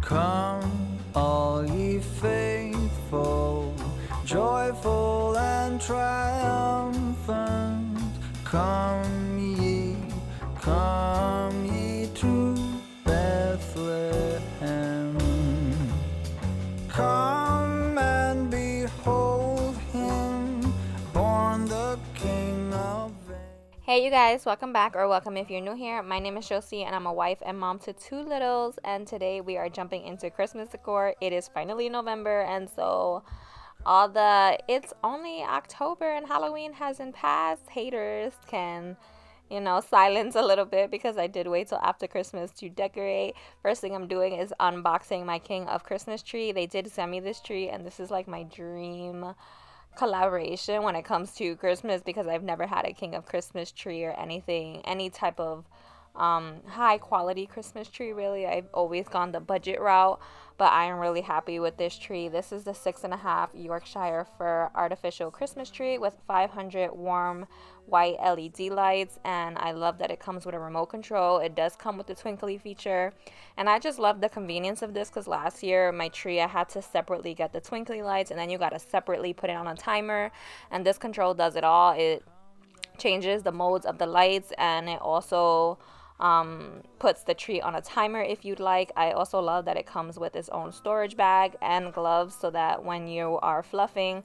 Come, all ye faithful, joyful and triumphant. Come ye to Bethlehem. Come and behold him, born the King of Hey you guys, welcome back, or welcome if you're new here. My name is Josie and I'm a wife and mom to two littles, and today we are jumping into Christmas decor. It is finally November, and so it's only October and Halloween hasn't passed. Haters can silence a little bit because I did wait till after Christmas to decorate. First thing I'm doing is unboxing my King of Christmas tree. They did send me this tree, and this is like my dream collaboration when it comes to Christmas because I've never had a King of Christmas tree or anything, any type of high quality Christmas tree. Really, I've always gone the budget route, but I am really happy with this tree. This is the 6.5 Yorkshire fir artificial Christmas tree with 500 warm white LED lights, and I love that it comes with a remote control. It does come with the twinkly feature, and I just love the convenience of this because last year my tree I had to separately get the twinkly lights, and then you got to separately put it on a timer, and this control does it all. It changes the modes of the lights, and it also puts the tree on a timer if you'd like. I also love that it comes with its own storage bag and gloves so that when you are fluffing,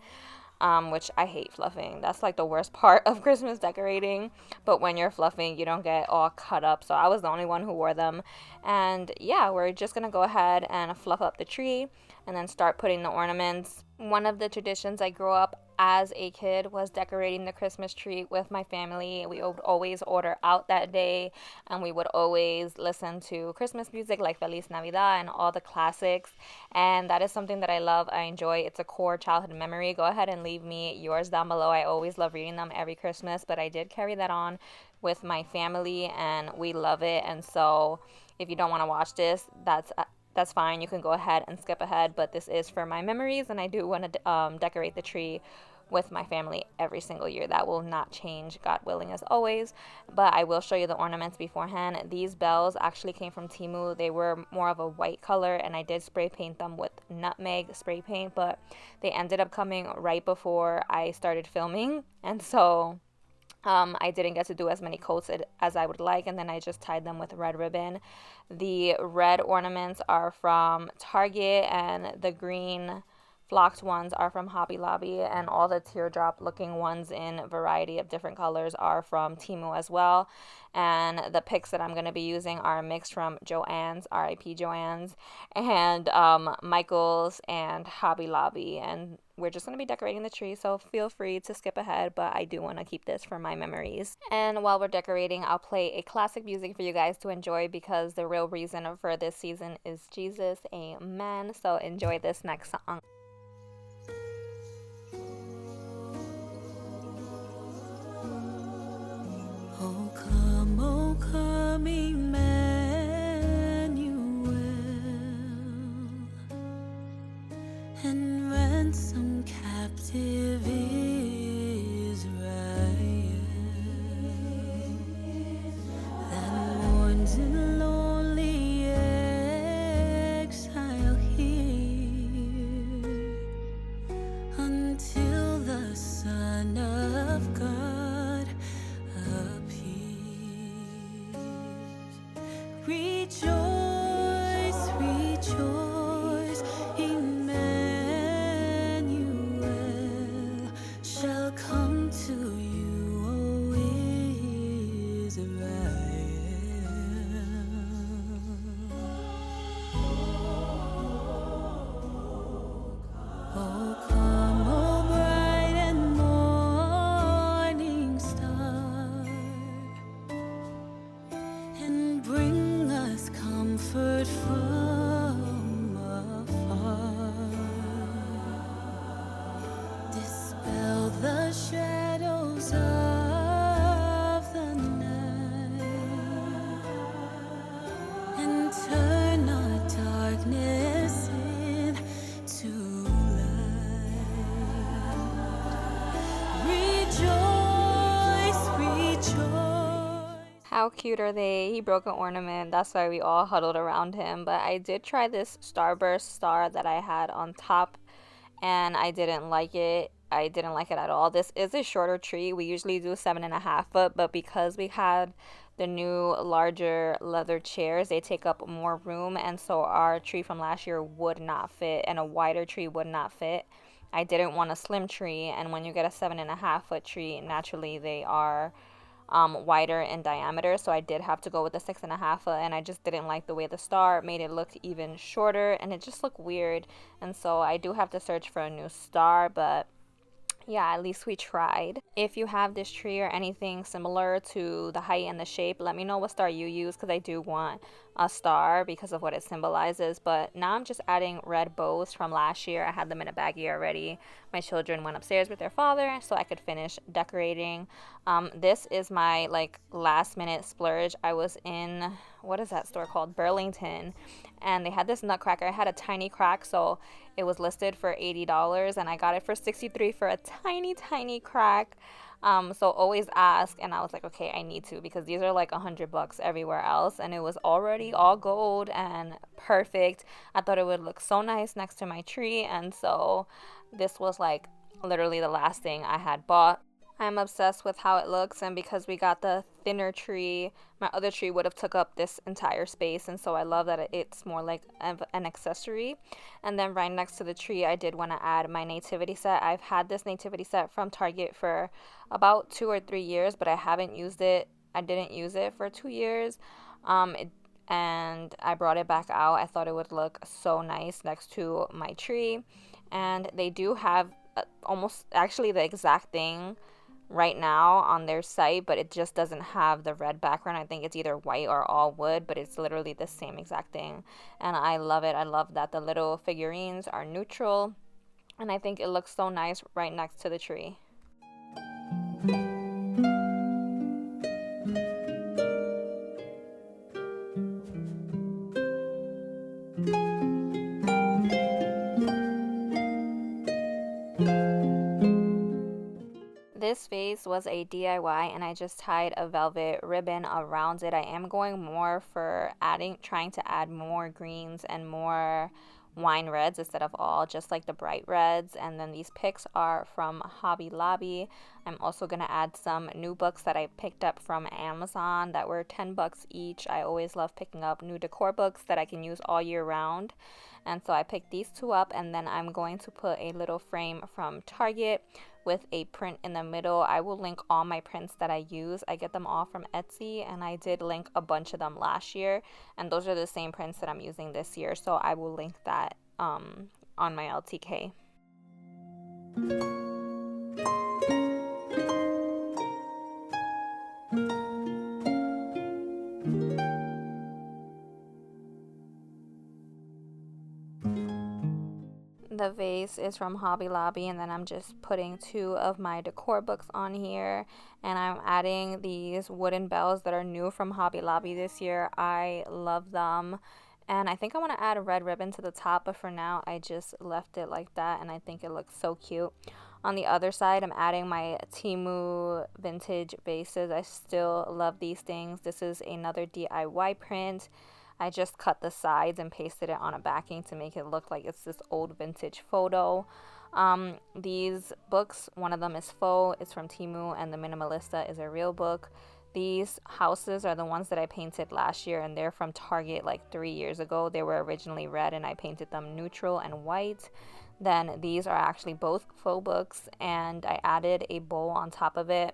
which I hate fluffing. That's like the worst part of Christmas decorating. But when you're fluffing, you don't get all cut up. So I was the only one who wore them. And yeah, we're just going to go ahead and fluff up the tree and then start putting the ornaments. One of the traditions I grew up as a kid was decorating the Christmas tree with my family. We would always order out that day, and we would always listen to Christmas music like Feliz Navidad and all the classics, and that is something that I love. I enjoy. It's a core childhood memory. Go ahead and leave me yours down below. I always love reading them every Christmas, but I did carry that on with my family, and we love it. And so if you don't want to watch this, that's fine. You can go ahead and skip ahead, but this is for my memories, and I do want to decorate the tree with my family every single year. That will not change, God willing, as always. But I will show you the ornaments beforehand. These bells actually came from Temu. They were more of a white color, and I did spray paint them with nutmeg spray paint, but they ended up coming right before I started filming, and so I didn't get to do as many coats as I would like, and then I just tied them with red ribbon. The red ornaments are from Target, and the green flocked ones are from Hobby Lobby, and all the teardrop looking ones in a variety of different colors are from Temu as well. And the picks that I'm going to be using are mixed from Joann's, RIP Joann's, and Michael's and Hobby Lobby. And we're just going to be decorating the tree, so feel free to skip ahead, but I do want to keep this for my memories. And while we're decorating, I'll play a classic music for you guys to enjoy because the real reason for this season is Jesus. Amen. So enjoy this next song. Oh come, Emmanuel, and ransom captive Israel that mourns in lonely exile here until the Son of God appears. Rejoice, rejoice, Emmanuel cute are they? He broke an ornament. That's why we all huddled around him. But I did try this starburst star that I had on top, and I didn't like it. I didn't like it at all. This is a shorter tree. We usually do 7.5 foot, but because we had the new larger leather chairs, they take up more room, and so our tree from last year would not fit, and a wider tree would not fit. I didn't want a slim tree, and when you get a 7.5 foot tree, naturally they are wider in diameter, so I did have to go with the 6.5 foot, and I just didn't like the way the star made it look even shorter, and it just looked weird, and so I do have to search for a new star, but yeah, at least we tried. If you have this tree or anything similar to the height and the shape, let me know what star you use, because I do want a star because of what it symbolizes. But now I'm just adding red bows from last year. I had them in a baggie already. My children went upstairs with their father so I could finish decorating. This is my like last minute splurge. I was in, what is that store called? Burlington, and they had this nutcracker. I had a tiny crack, so it was listed for $80, and I got it for $63 for a tiny crack. So always ask, and I was like, okay, I need to, because these are like $100 everywhere else, and it was already all gold and perfect. I thought it would look so nice next to my tree, and so this was like literally the last thing I had bought. I'm obsessed with how it looks, and because we got the thinner tree, my other tree would have took up this entire space, and so I love that it's more like an accessory. And then right next to the tree, I did want to add my nativity set. I've had this nativity set from Target for about 2 or 3 years, but I haven't used it. I didn't use it for 2 years, and I brought it back out. I thought it would look so nice next to my tree, and they do have almost actually the exact thing right now on their site, but it just doesn't have the red background. I think it's either white or all wood, but it's literally the same exact thing, and I love it. I love that the little figurines are neutral, and I think it looks so nice right next to the tree. This vase was a DIY, and I just tied a velvet ribbon around it. I am going more for trying to add more greens and more wine reds instead of all just like the bright reds. And then these picks are from Hobby Lobby. I'm also going to add some new books that I picked up from Amazon that were $10 each. I always love picking up new decor books that I can use all year round. And so I picked these two up, and then I'm going to put a little frame from Target with a print in the middle. I will link all my prints that I use. I get them all from Etsy, and I did link a bunch of them last year, and those are the same prints that I'm using this year, so I will link that on my LTK. The vase is from Hobby Lobby, and then I'm just putting two of my decor books on here, and I'm adding these wooden bells that are new from Hobby Lobby this year. I love them, and I think I want to add a red ribbon to the top, but for now I just left it like that, and I think it looks so cute. On the other side, I'm adding my Temu vintage vases. I still love these things. This is another DIY print. I just cut the sides and pasted it on a backing to make it look like it's this old vintage photo. These books, one of them is faux, it's from Temu, and the Minimalista is a real book. These houses are the ones that I painted last year, and they're from Target like 3 years ago. They were originally red, and I painted them neutral and white. Then these are actually both faux books, and I added a bowl on top of it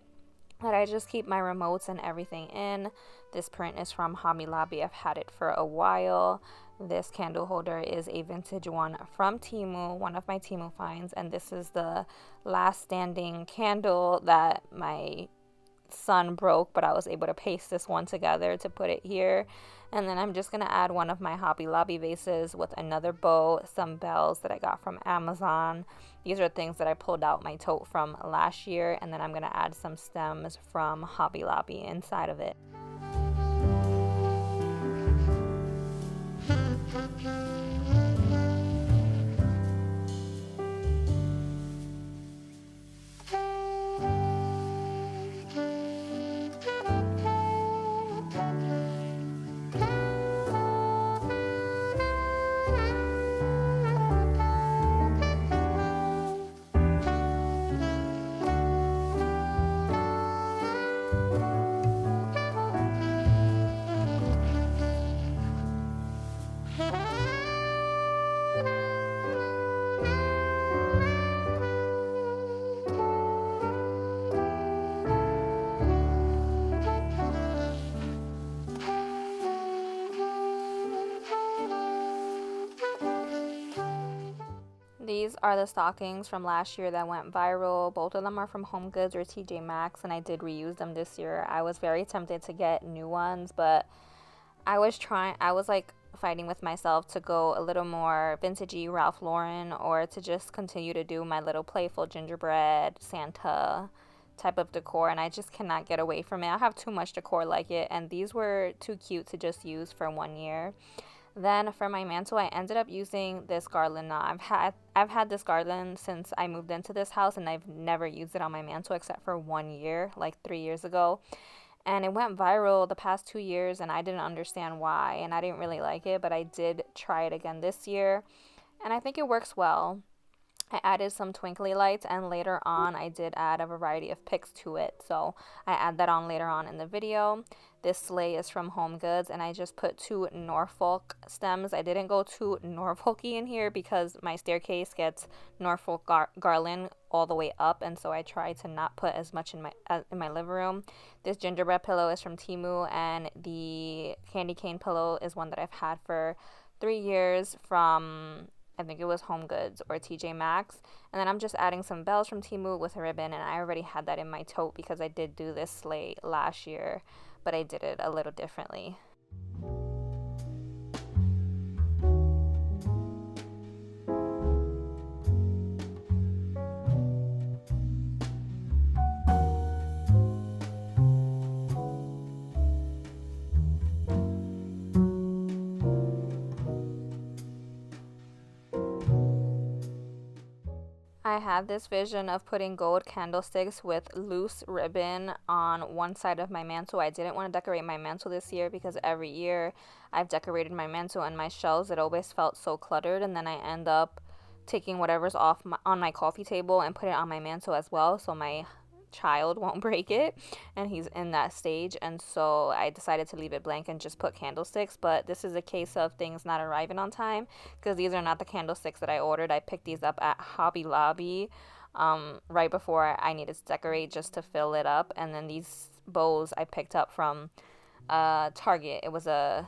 that I just keep my remotes and everything in. This print is from Hobby Lobby. I've had it for a while. This candle holder is a vintage one from Temu, one of my Temu finds, and this is the last standing candle that my son broke, but I was able to paste this one together to put it here. And then I'm just going to add one of my Hobby Lobby vases with another bow, some bells that I got from Amazon. These are things that I pulled out my tote from last year, and then I'm going to add some stems from Hobby Lobby inside of it. These are the stockings from last year that went viral. Both of them are from Home Goods or TJ Maxx, and I did reuse them this year. I was very tempted to get new ones, but I was like fighting with myself to go a little more vintagey Ralph Lauren, or to just continue to do my little playful gingerbread Santa type of decor, and I just cannot get away from it. I have too much decor like it, and these were too cute to just use for 1 year. Then for my mantle, I ended up using this Garland knot. I've had this Garland since I moved into this house, and I've never used it on my mantle except for 1 year, like 3 years ago. And it went viral the past 2 years, and I didn't understand why, and I didn't really like it, but I did try it again this year, and I think it works well. I added some twinkly lights, and later on I did add a variety of picks to it, so I add that on later on in the video. This sleigh is from Home Goods, and I just put 2 Norfolk stems. I didn't go too Norfolky in here because my staircase gets Norfolk garland all the way up, and so I try to not put as much in my living room. This gingerbread pillow is from Temu, and the candy cane pillow is one that I've had for 3 years from, I think it was Home Goods or TJ Maxx. And then I'm just adding some bells from Temu with a ribbon, and I already had that in my tote because I did do this sleigh last year, but I did it a little differently. I had this vision of putting gold candlesticks with loose ribbon on one side of my mantle. I didn't want to decorate my mantle this year because every year I've decorated my mantle and my shelves, it always felt so cluttered, and then I end up taking whatever's on my coffee table and put it on my mantle as well, so my child won't break it, and he's in that stage, and so I decided to leave it blank and just put candlesticks. But this is a case of things not arriving on time, because these are not the candlesticks that I ordered. I picked these up at Hobby Lobby right before I needed to decorate, just to fill it up. And then these bows I picked up from Target. It was a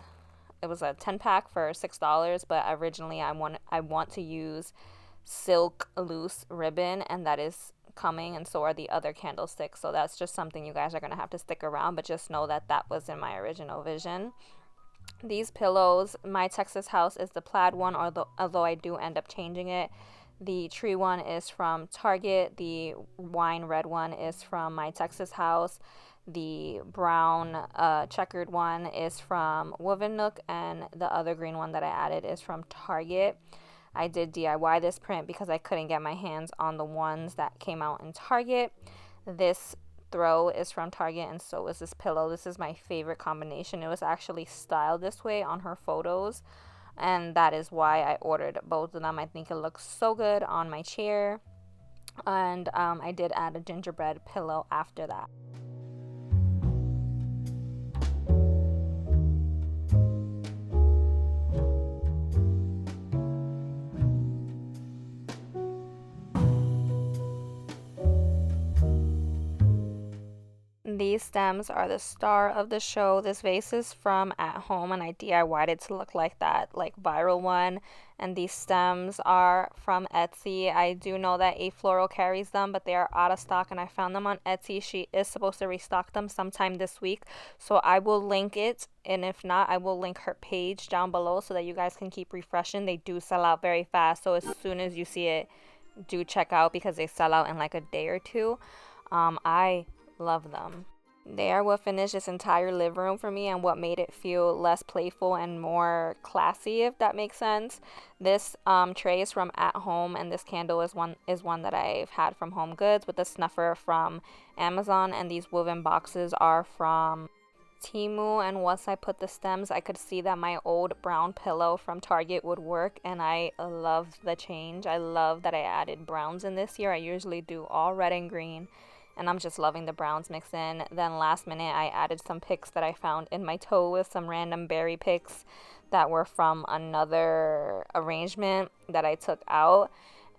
10 pack for $6, but originally I want to use silk loose ribbon, and that is coming, and so are the other candlesticks. So that's just something you guys are going to have to stick around, but just know that that was in my original vision. These pillows, my Texas house is the plaid one, although I do end up changing it. The tree one is from Target. The wine red one is from my Texas house. The brown checkered one is from Woven Nook, and the other green one that I added is from Target. I did DIY this print because I couldn't get my hands on the ones that came out in Target. This throw is from Target, and so is this pillow. This is my favorite combination. It was actually styled this way on her photos, and that is why I ordered both of them. I think it looks so good on my chair, and I did add a gingerbread pillow after that. These stems are the star of the show. This vase is from At Home, and I DIY'd it to look like that, like viral one. And these stems are from Etsy. I do know that A Floral carries them, but they are out of stock, and I found them on Etsy. She is supposed to restock them sometime this week, so I will link it, and if not, I will link her page down below so that you guys can keep refreshing. They do sell out very fast, so as soon as you see it, do check out, because they sell out in like a day or two. I love them. They are what finished this entire living room for me, and what made it feel less playful and more classy, if that makes sense. This tray is from At Home, and this candle is one that I've had from Home Goods, with the snuffer from Amazon, and these woven boxes are from Temu. And once I put the stems, I could see that my old brown pillow from Target would work, and I love the change. I love that I added browns in this year. I usually do all red and green, and I'm just loving the browns mix in. Then last minute, I added some picks that I found in my toe, with some random berry picks that were from another arrangement that I took out,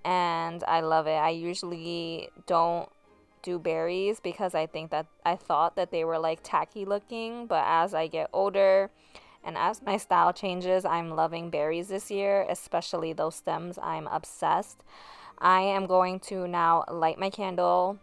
and I love it. I usually don't do berries because I thought that they were like tacky looking, but as I get older And as my style changes, I'm loving berries this year, especially those stems. I'm obsessed. I am going to now light my candle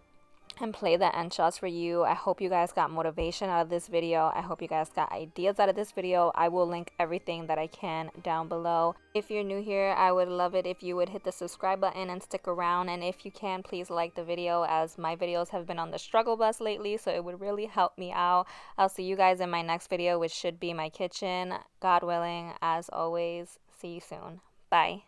and play the end shots for you. I hope you guys got motivation out of this video. I hope you guys got ideas out of this video. I will link everything that I can down below. If you're new here, I would love it if you would hit the subscribe button and stick around. And if you can, please like the video, as my videos have been on the struggle bus lately, so it would really help me out. I'll see you guys in my next video, which should be my kitchen, God willing. As always, see you soon. Bye.